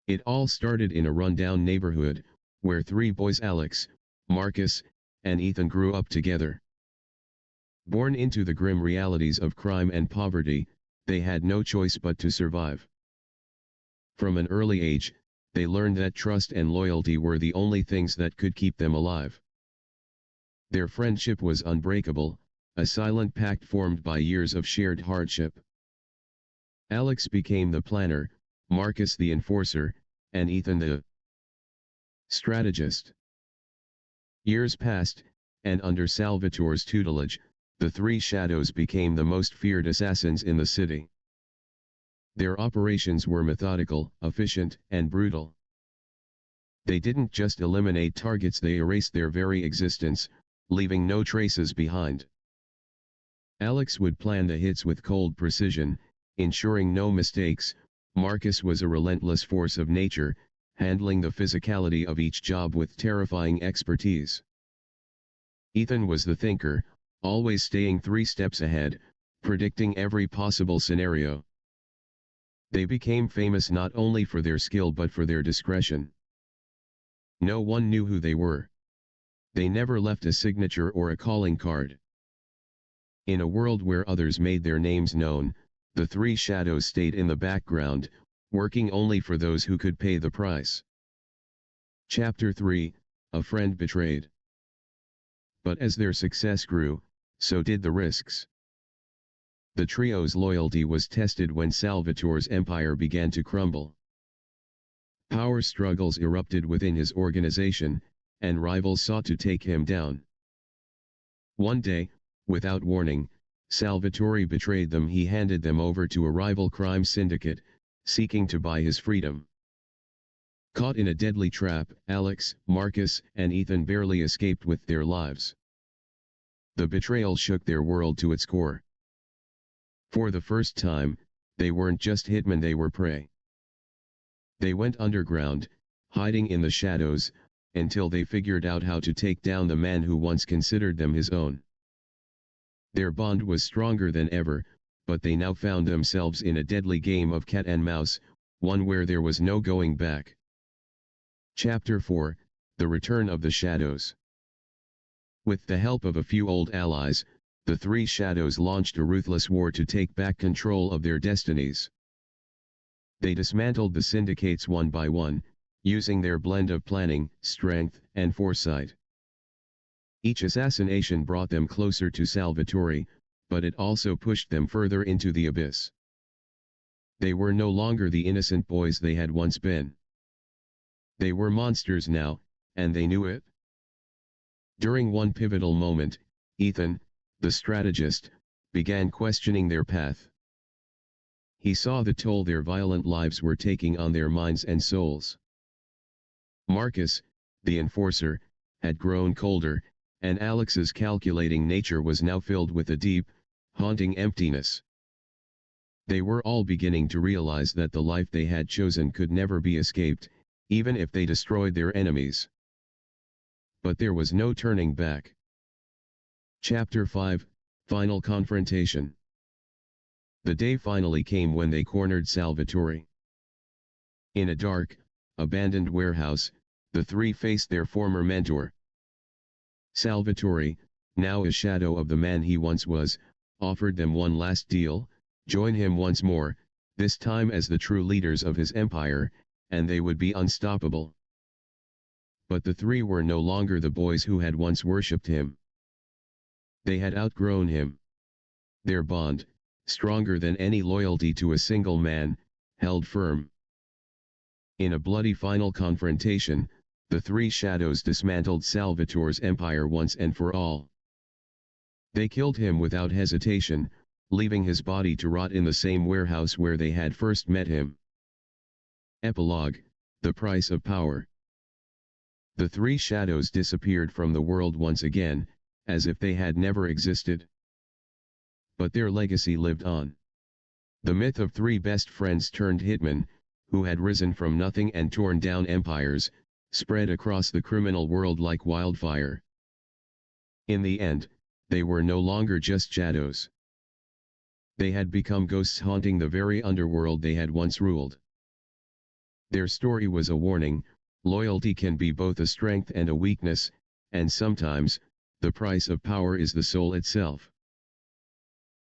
It all started in a rundown neighborhood, where three boys, Alex, Marcus, and Ethan, grew up together. Born into the grim realities of crime and poverty, they had no choice but to survive. From an early age, they learned that trust and loyalty were the only things that could keep them alive. Their friendship was unbreakable, a silent pact formed by years of shared hardship. Alex became the planner, Marcus the enforcer, and Ethan the strategist. Years passed, and under Salvatore's tutelage, the three shadows became the most feared assassins in the city. Their operations were methodical, efficient, and brutal. They didn't just eliminate targets, they erased their very existence, leaving no traces behind. Alex would plan the hits with cold precision, ensuring no mistakes. Marcus was a relentless force of nature, handling the physicality of each job with terrifying expertise. Ethan was the thinker, always staying 3 steps ahead, predicting every possible scenario. They became famous not only for their skill but for their discretion. No one knew who they were. They never left a signature or a calling card. In a world where others made their names known, the three shadows stayed in the background, working only for those who could pay the price. Chapter 3, A Friend Betrayed. But as their success grew, so did the risks. The trio's loyalty was tested when Salvatore's empire began to crumble. Power struggles erupted within his organization, and rivals sought to take him down. One day, without warning, Salvatore betrayed them. He handed them over to a rival crime syndicate, seeking to buy his freedom. Caught in a deadly trap, Alex, Marcus, and Ethan barely escaped with their lives. The betrayal shook their world to its core. For the first time, they weren't just hitmen, they were prey. They went underground, hiding in the shadows, until they figured out how to take down the man who once considered them his own. Their bond was stronger than ever, but they now found themselves in a deadly game of cat and mouse, one where there was no going back. Chapter 4, The Return of the Shadows. With the help of a few old allies, the three shadows launched a ruthless war to take back control of their destinies. They dismantled the syndicates one by one, using their blend of planning, strength, and foresight. Each assassination brought them closer to Salvatore, but it also pushed them further into the abyss. They were no longer the innocent boys they had once been. They were monsters now, and they knew it. During one pivotal moment, Ethan, the strategist, began questioning their path. He saw the toll their violent lives were taking on their minds and souls. Marcus, the enforcer, had grown colder, and Alex's calculating nature was now filled with a deep, haunting emptiness. They were all beginning to realize that the life they had chosen could never be escaped, even if they destroyed their enemies. But there was no turning back. Chapter 5, Final Confrontation. The day finally came when they cornered Salvatore. In a dark, abandoned warehouse, the three faced their former mentor. Salvatore, now a shadow of the man he once was, offered them one last deal: join him once more, this time as the true leaders of his empire, and they would be unstoppable. But the three were no longer the boys who had once worshipped him. They had outgrown him. Their bond, stronger than any loyalty to a single man, held firm. In a bloody final confrontation, the three shadows dismantled Salvatore's empire once and for all. They killed him without hesitation, leaving his body to rot in the same warehouse where they had first met him. Epilogue: The Price of Power. The three shadows disappeared from the world once again, as if they had never existed. But their legacy lived on. The myth of three best friends turned hitmen, who had risen from nothing and torn down empires, spread across the criminal world like wildfire. In the end, they were no longer just shadows. They had become ghosts haunting the very underworld they had once ruled. Their story was a warning: loyalty can be both a strength and a weakness, and sometimes, the price of power is the soul itself.